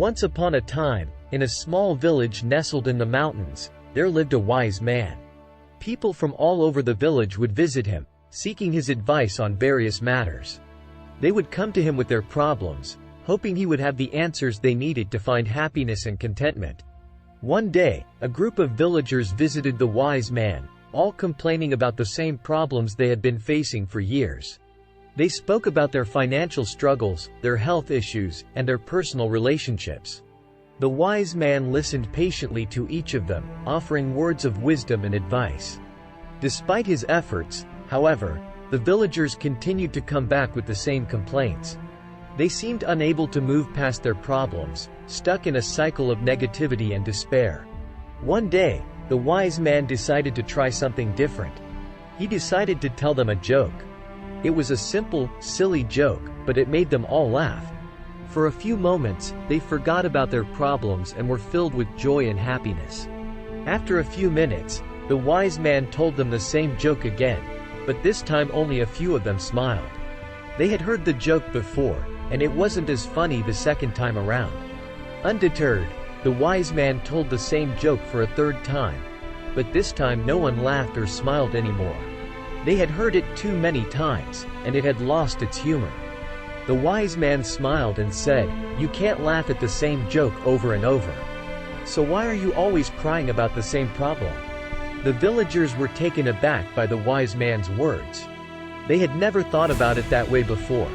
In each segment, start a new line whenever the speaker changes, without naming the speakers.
Once upon a time, in a small village nestled in the mountains, there lived a wise man. People from all over the village would visit him, seeking his advice on various matters. They would come to him with their problems, hoping he would have the answers they needed to find happiness and contentment. One day, a group of villagers visited the wise man, all complaining about the same problems they had been facing for years. They spoke about their financial struggles, their health issues, and their personal relationships. The wise man listened patiently to each of them, offering words of wisdom and advice. Despite his efforts, however, the villagers continued to come back with the same complaints. They seemed unable to move past their problems, stuck in a cycle of negativity and despair. One day, the wise man decided to try something different. He decided to tell them a joke. It was a simple, silly joke, but it made them all laugh. For a few moments, they forgot about their problems and were filled with joy and happiness. After a few minutes, the wise man told them the same joke again, but this time only a few of them smiled. They had heard the joke before, and it wasn't as funny the second time around. Undeterred, the wise man told the same joke for a third time, but this time no one laughed or smiled anymore. They had heard it too many times, and it had lost its humor. The wise man smiled and said, "You can't laugh at the same joke over and over. So why are you always crying about the same problem?" The villagers were taken aback by the wise man's words. They had never thought about it that way before.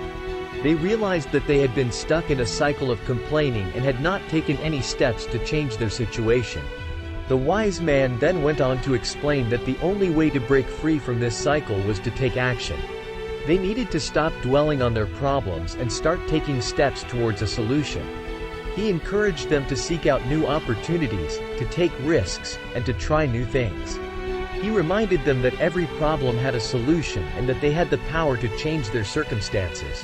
They realized that they had been stuck in a cycle of complaining and had not taken any steps to change their situation. The wise man then went on to explain that the only way to break free from this cycle was to take action. They needed to stop dwelling on their problems and start taking steps towards a solution. He encouraged them to seek out new opportunities, to take risks, and to try new things. He reminded them that every problem had a solution and that they had the power to change their circumstances.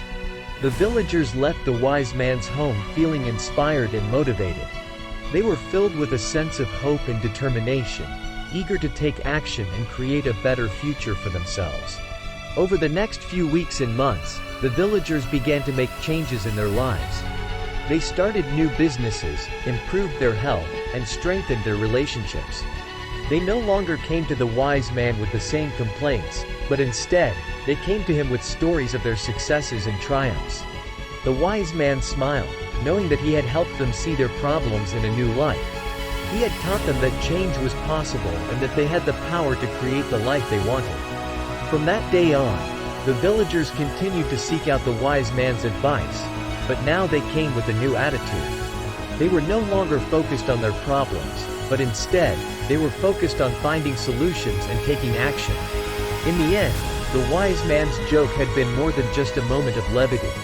The villagers left the wise man's home feeling inspired and motivated. They were filled with a sense of hope and determination, eager to take action and create a better future for themselves. Over the next few weeks and months, the villagers began to make changes in their lives. They started new businesses, improved their health, and strengthened their relationships. They no longer came to the wise man with the same complaints, but instead, they came to him with stories of their successes and triumphs. The wise man smiled, knowing that he had helped them see their problems in a new light. He had taught them that change was possible and that they had the power to create the life they wanted. From that day on, the villagers continued to seek out the wise man's advice, but now they came with a new attitude. They were no longer focused on their problems, but instead, they were focused on finding solutions and taking action. In the end, the wise man's joke had been more than just a moment of levity.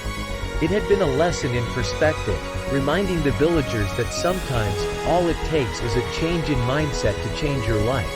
It had been a lesson in perspective, reminding the villagers that sometimes, all it takes is a change in mindset to change your life.